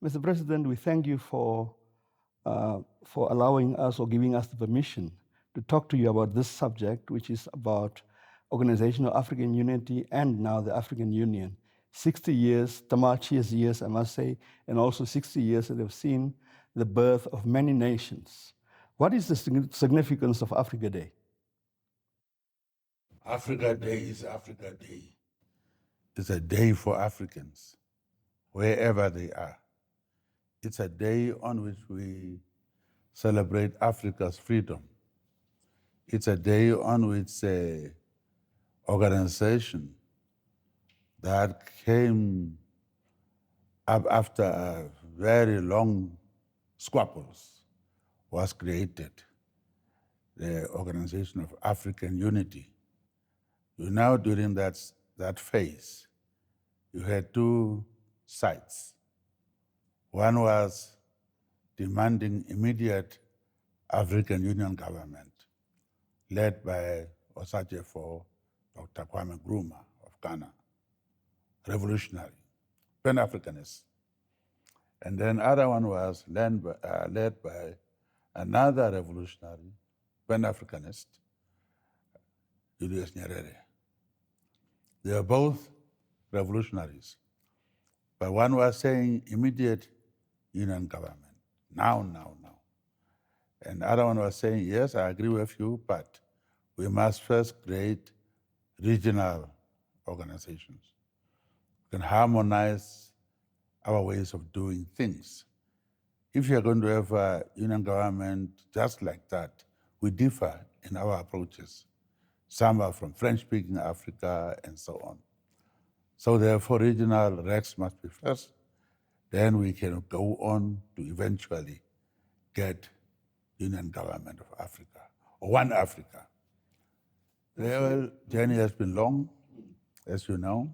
Mr. President, we thank you for allowing us or giving us the permission to talk to you about this subject, which is about organizational African unity and now the African Union. 60 years, tumultuous years, I must say, and also 60 years that have seen the birth of many nations. What is the significance of Africa Day? Africa Day is Africa Day. It's a day for Africans, wherever they are. It's a day on which we celebrate Africa's freedom. It's a day on which an organization that came up after a very long squabbles was created, the Organization of African Unity. You know, during that phase, you had two sides. One was demanding immediate African Union government, led by Osachefo, Dr. Kwame Nkrumah of Ghana, revolutionary, Pan-Africanist. And then other one was led by another revolutionary, Pan-Africanist, Julius Nyerere. They were both revolutionaries, but one was saying immediate union government, now. And the other one was saying, yes, I agree with you, but we must first create regional organizations. We can harmonize our ways of doing things. If you're going to have a union government just like that, we differ in our approaches. Some are from French-speaking Africa and so on. So therefore, regional regs must be first. Then we can go on to eventually get Union Government of Africa, or One Africa. The journey has been long, as you know.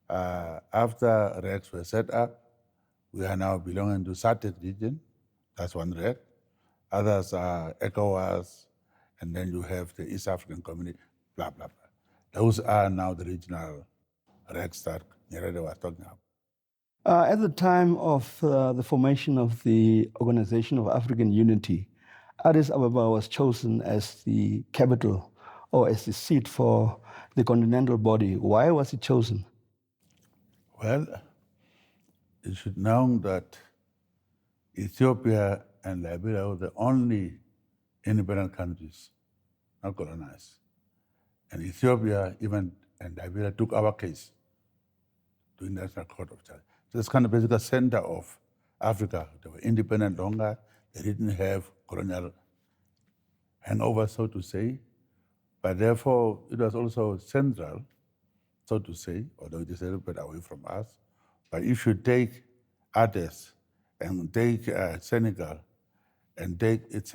After regs were set up, we are now belonging to SADC region. That's one reg. Others are ECOWAS, and then you have the East African Community, blah, blah, blah. Those are now the regional regs that Nyerere was talking about. At the time of the formation of the Organization of African Unity, Addis Ababa was chosen as the capital or as the seat for the continental body. Why was it chosen? Well, you should know that Ethiopia and Liberia were the only independent countries not colonized. And Ethiopia, even and Liberia, took our case to the International Court of Justice. So it's kind of basically the center of Africa. They were independent longer. They didn't have colonial hangover, so to say. But therefore, it was also central, so to say, although it is a little bit away from us. But if you take Addis and take Senegal and take its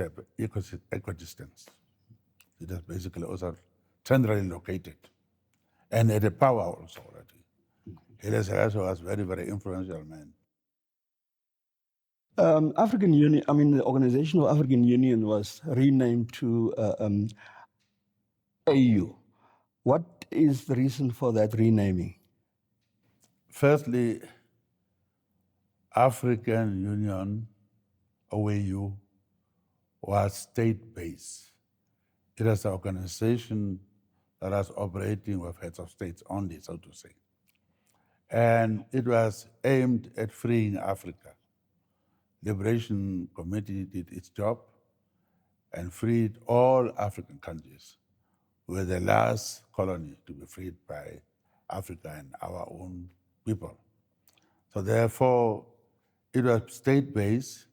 equidistance, it is basically also centrally located and had a power also already. Haile Selassie was a very, very influential man. African Union, the Organization of African Union was renamed to AU. What is the reason for that renaming? Firstly, African Union, OAU, was state-based. It is an organization that was operating with heads of states only, so to say. And it was aimed at freeing Africa. Liberation Committee did its job and freed all African countries. We were the last colony to be freed by Africa and our own people. So therefore, it was state-based,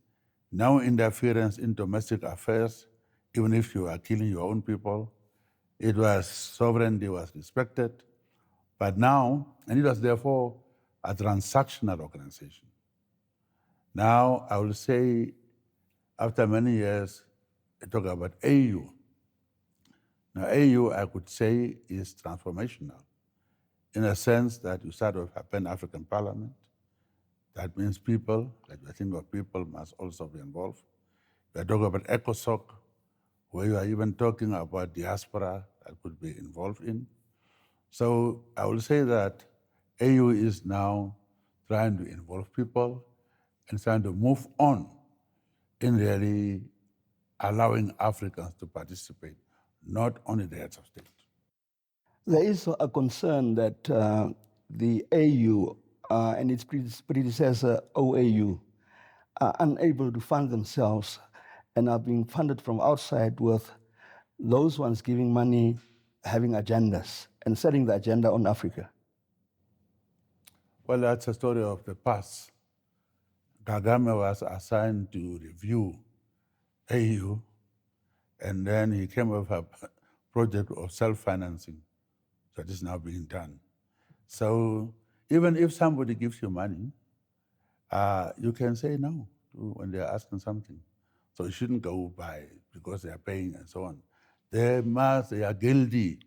no interference in domestic affairs, even if you are killing your own people. It was sovereignty was respected, but now, and it was therefore a transactional organization. Now, I will say, after many years, I talk about AU. Now, AU, I could say, is transformational in a sense that you start with a Pan-African Parliament. That means people, like I think of people, must also be involved. We are talking about ECOSOC, where you are even talking about diaspora that could be involved in. So I will say that AU is now trying to involve people and trying to move on in really allowing Africans to participate, not only the heads of state. There is a concern that the AU and its predecessor OAU are unable to fund themselves and are being funded from outside, with those ones giving money, having agendas and setting the agenda on Africa. Well, that's a story of the past. Kagame was assigned to review AU, and then he came up with a project of self-financing that is now being done. So even if somebody gives you money, you can say no when they're asking something. So you shouldn't go by because they are paying and so on. They are guilty.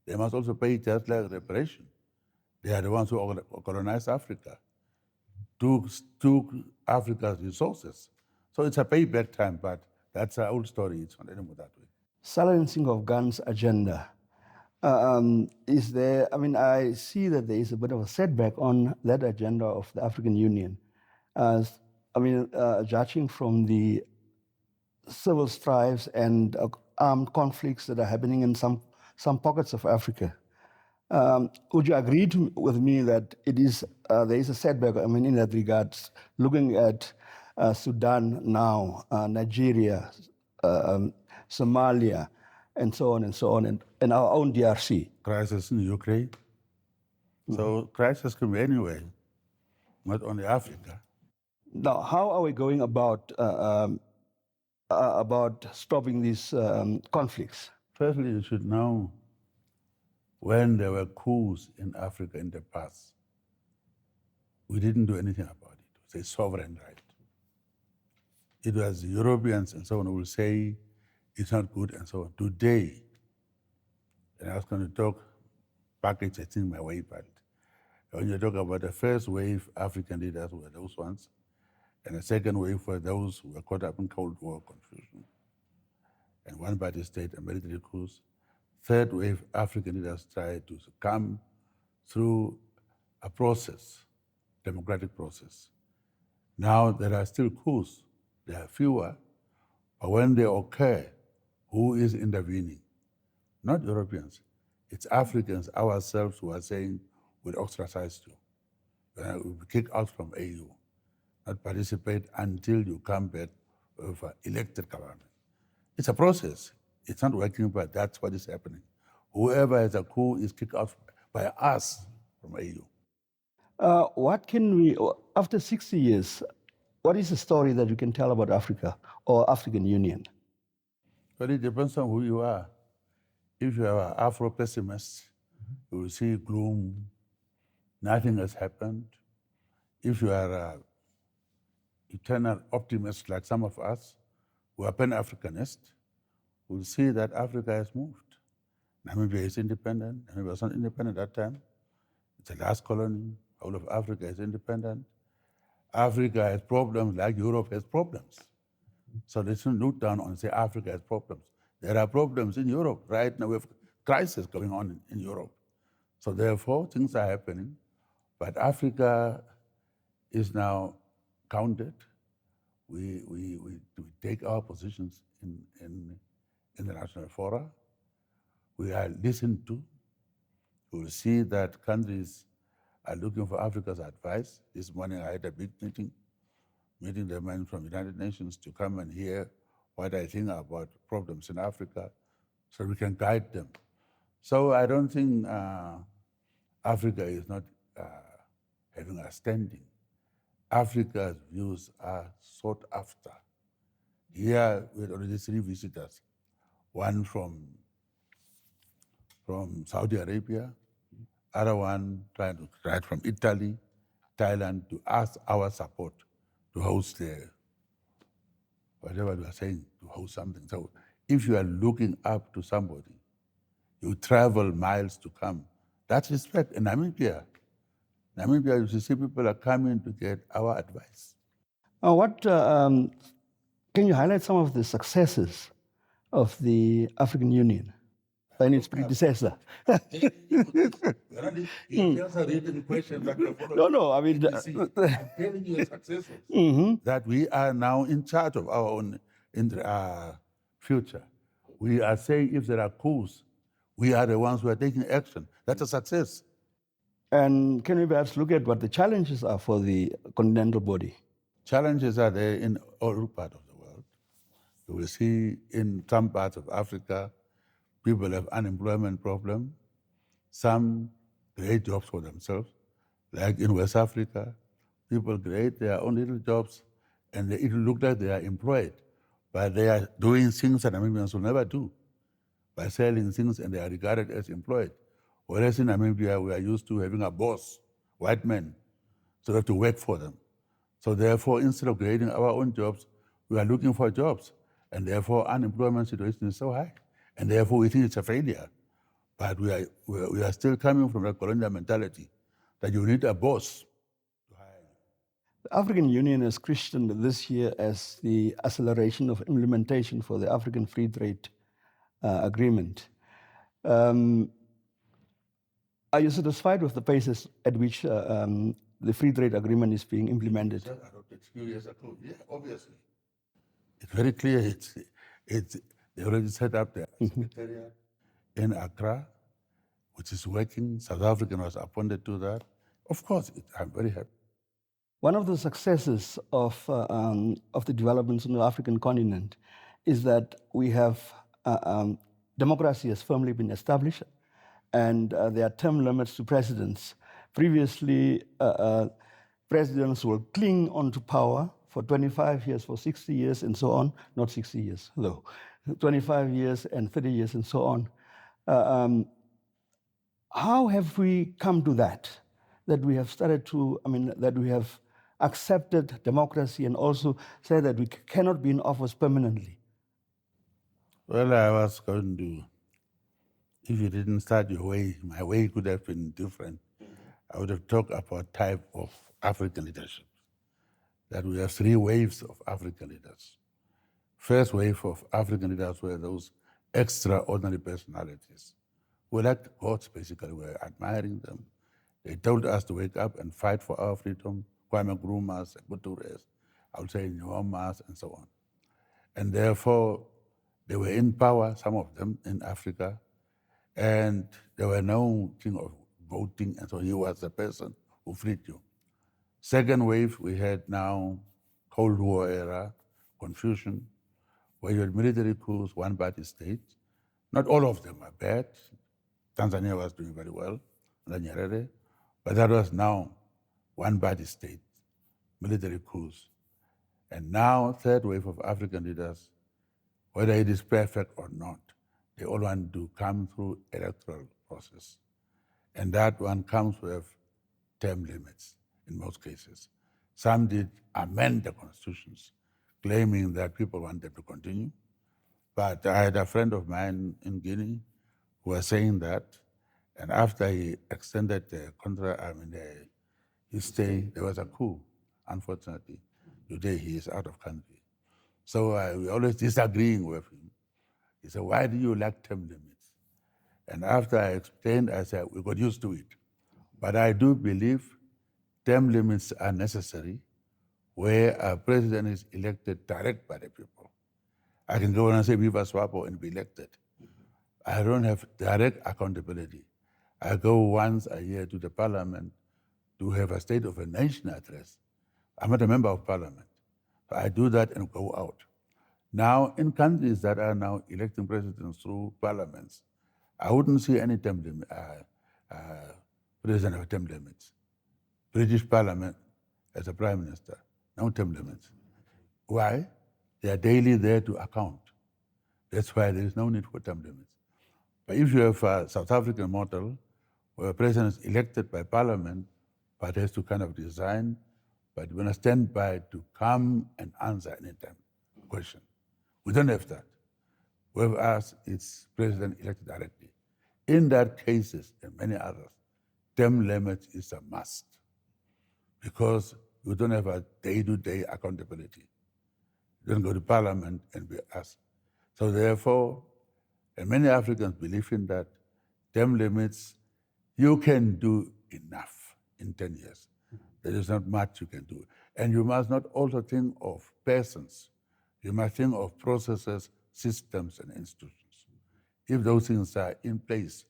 They must also pay just like reparation. They are the ones who colonized Africa, took Africa's resources. So it's a payback time, but that's an old story. It's not anymore that way. Silencing of guns agenda. Is there, I mean, I see that there is a bit of a setback on that agenda of the African Union. Judging from the civil strifes and armed conflicts that are happening in some pockets of Africa. Would you agree with me that it is there is a setback? I mean, in that regards, looking at Sudan now, Nigeria, Somalia, and so on, and our own DRC. Crisis in Ukraine. So crisis can be anywhere, not only Africa. Now, how are we going about stopping these conflicts? Firstly, you should know when there were coups in Africa in the past, we didn't do anything about it. It was a sovereign right. It was the Europeans and so on who will say it's not good and so on. Today, and I was going to talk package, I think, my way, but when you talk about the first wave, African leaders were those ones, and the second wave were those who were caught up in Cold War confusion, and one party state and military coups. Third wave, African leaders tried to come through a process, democratic process. Now there are still coups, there are fewer, but when they occur, who is intervening? Not Europeans, it's Africans ourselves who are saying we'll ostracize you. We'll be kicked out from AU, not participate until you come back with an elected government. It's a process. It's not working, but that's what is happening. Whoever has a coup is kicked out by us from AU. What can we, after 60 years, what is the story that you can tell about Africa or African Union? Well, it depends on who you are. If you are an Afro-pessimist, you will see gloom, nothing has happened. If you are an eternal optimist like some of us, who are Pan-Africanist, will see that Africa has moved. Namibia is independent. Namibia was not independent at that time. It's the last colony. All of Africa is independent. Africa has problems like Europe has problems. So they shouldn't look down and say Africa has problems. There are problems in Europe right now. We have crisis going on in Europe. So therefore, things are happening. But Africa is now counted. We take our positions in international fora. We are listened to. We will see that countries are looking for Africa's advice. This morning I had a big meeting the men from the United Nations to come and hear what I think about problems in Africa so we can guide them. So I don't think Africa is not having a standing. Africa's views are sought after. Here we had already 3 visitors, one from Saudi Arabia, other one trying to write from Italy, Thailand, to ask our support to host whatever we are saying, to host something. So if you are looking up to somebody, you travel miles to come. That's respect. In Namibia, you see people are coming to get our advice. Can you highlight some of the successes of the African Union? and its predecessor. Here's a written question that you're following. No, I mean, I'm telling you, successors, that we are now in charge of our own future. We are saying if there are coups, we are the ones who are taking action. That's a success. and can we perhaps look at what the challenges are for the continental body? Challenges are there in all parts of the world. You will see in some parts of Africa, people have unemployment problem. Some create jobs for themselves. Like in West Africa, people create their own little jobs and it look like they are employed, but they are doing things that Namibians will never do by selling things and they are regarded as employed. Whereas in Namibia, we are used to having a boss, white men, so we have to work for them. So therefore, instead of creating our own jobs, we are looking for jobs. And therefore, unemployment situation is so high. And therefore, we think it's a failure. But we are still coming from a colonial mentality that you need a boss. The African Union has christened this year as the acceleration of implementation for the African Free Trade Agreement. Are you satisfied with the paces at which the Free Trade Agreement is being implemented? Adopted a few years ago. Yeah, obviously. It's very clear. They already set up the secretariat in Accra, which is working. South Africa was appointed to that. Of course, I'm very happy. One of the successes of the developments on the African continent is that we have democracy has firmly been established, and there are term limits to presidents. Previously, presidents will cling onto power for 25 years, for 60 years, and so on. Not 60 years, though. 25 years and 30 years, and so on. How have we come to that? That we have started to, that we have accepted democracy and also said that we cannot be in office permanently? Well, I was going to, if you didn't start your way, my way could have been different. I would have talked about type of African leadership. That we have 3 waves of African leaders. First wave of African leaders were those extraordinary personalities. We like gods, basically. We're admiring them. They told us to wake up and fight for our freedom. Kwame Nkrumahs, Ekutures, I would say Nyomas, and so on. And therefore, they were in power, some of them in Africa, and there were no thing of voting, and so he was the person who freed you. Second wave, we had now Cold War era, confusion, where you had military coups, one-party states. Not all of them are bad. Tanzania was doing very well under Nyerere, but that was now one-party state, military coups. And now, third wave of African leaders, whether it is perfect or not, they all want to come through electoral process. And that one comes with term limits in most cases. Some did amend the constitutions, claiming that people want them to continue. But I had a friend of mine in Guinea who was saying that, and after he extended the his stay, there was a coup, unfortunately. Today he is out of country. So we're always disagreeing with him. He said, why do you like term limits? And after I explained, I said, we got used to it. But I do believe term limits are necessary where a president is elected direct by the people. I can go and say Viva Swapo and be elected. I don't have direct accountability. I go once a year to the parliament to have a State of a Nation address. I'm not a member of parliament. So I do that and go out. Now, in countries that are now electing presidents through parliaments, I wouldn't see any term limit, president of term limits. British Parliament as a prime minister, no term limits. Why? They are daily there to account. That's why there is no need for term limits. But if you have a South African model where a president is elected by parliament, but has to kind of resign, but you're going to stand by to come and answer any time question. We don't have that. With us, it's president elected directly. In that cases and many others, term limits is a must because you don't have a day-to-day accountability. You don't go to parliament and be asked. So therefore, And many Africans believe in that. Term limits, you can do enough in 10 years. There is not much you can do. And you must not also think of persons. You must think of processes, systems, and institutions. If those things are in place,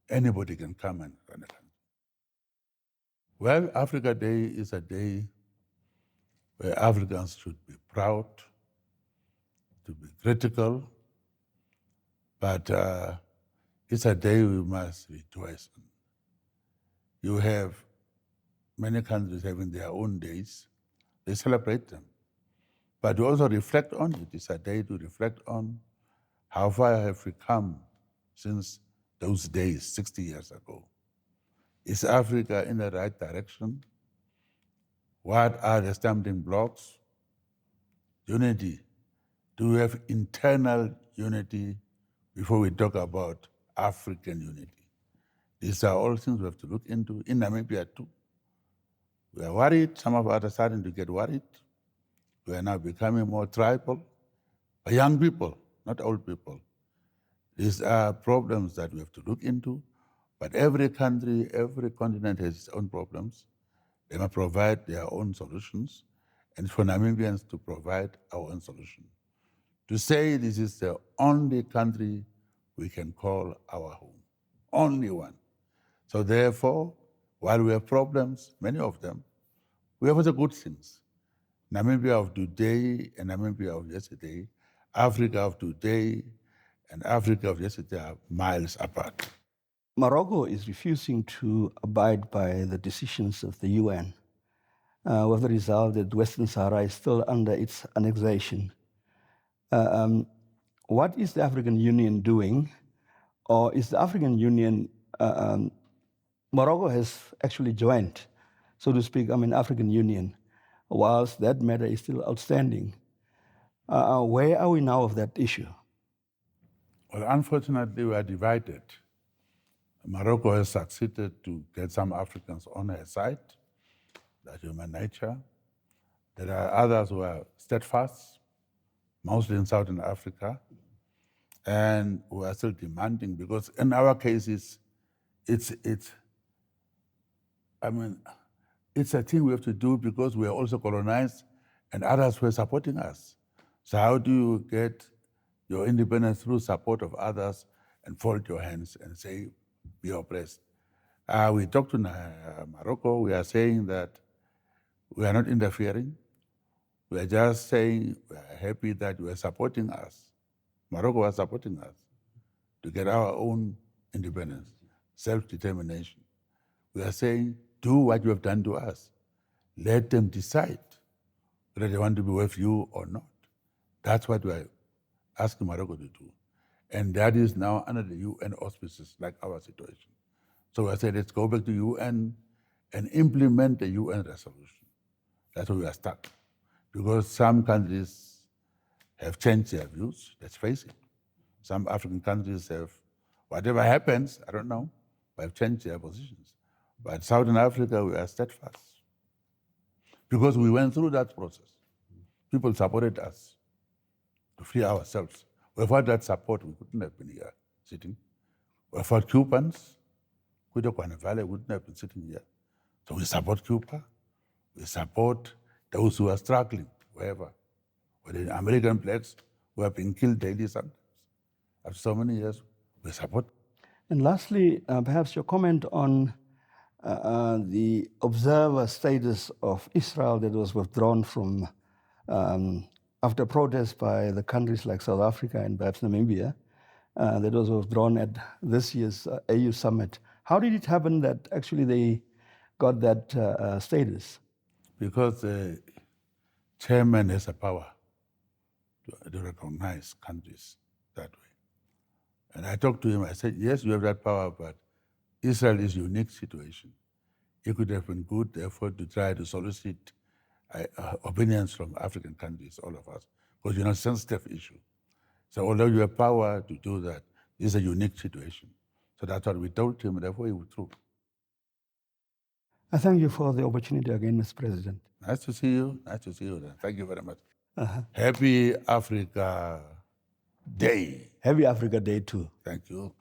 anybody can come and run a country. Well, Africa Day is a day where Africans should be proud, to be critical, but it's a day we must rejoice in. You have many countries having their own days. They celebrate them. But to also reflect on it. It's a day to reflect on how far have we come since those days, 60 years ago. Is Africa in the right direction? What are the stumbling blocks? Unity. Do we have internal unity before we talk about African unity? These are all things we have to look into. In Namibia too. We are worried. Some of us are starting to get worried. We are now becoming more tribal. But young people, not old people. These are problems that we have to look into. But every country, every continent has its own problems. They must provide their own solutions. And for Namibians to provide our own solution. To say this is the only country we can call our home. Only one. So therefore, while we have problems, many of them, we have also good things. Namibia of today and Namibia of yesterday, Africa of today and Africa of yesterday are miles apart. Morocco is refusing to abide by the decisions of the UN, with the result that Western Sahara is still under its annexation. What is the African Union doing? Or is the African Union, Morocco has actually joined, so to speak, African Union, whilst that matter is still outstanding. Where are we now of that issue? Well, unfortunately, we are divided. Morocco has succeeded to get some Africans on her side. That's human nature. There are others who are steadfast, mostly in Southern Africa, and we are still demanding, because in our cases, it's a thing we have to do because we are also colonized and others were supporting us. So how do you get your independence through support of others and fold your hands and say, be oppressed? We talked to Morocco. We are saying that we are not interfering. We are just saying we are happy that you are supporting us. Morocco was supporting us to get our own independence, self-determination. We are saying, do what you have done to us. Let them decide whether they want to be with you or not. That's what we are asking Morocco to do. And that is now under the UN auspices, like our situation. So I said, let's go back to UN and implement the UN resolution. That's where we are stuck. Because some countries have changed their views, let's face it. Some African countries have, whatever happens, I don't know, but have changed their positions. But Southern Africa, we are steadfast. Because we went through that process. People supported us to free ourselves. Without that support, we couldn't have been here sitting. Without Cubans, Kwana Valley wouldn't have been sitting here. So we support Cuba. We support those who are struggling, wherever. Whether the American blacks who have been killed daily sometimes. After so many years, we support. And lastly, perhaps your comment on the observer status of Israel that was withdrawn from, after protest by the countries like South Africa and perhaps Namibia, that was withdrawn at this year's AU summit. How did it happen that actually they got that status? Because the chairman has a power to recognize countries that way. And I talked to him, I said, yes, you have that power, but Israel is a unique situation. It could have been good effort to try to solicit opinions from African countries, all of us, because it's a sensitive issue. So although you have power to do that, this is a unique situation. So that's what we told him, therefore he withdrew. I thank you for the opportunity again, Mr. President. Nice to see you. Nice to see you. Thank you very much. Happy Africa Day. Happy Africa Day too. Thank you.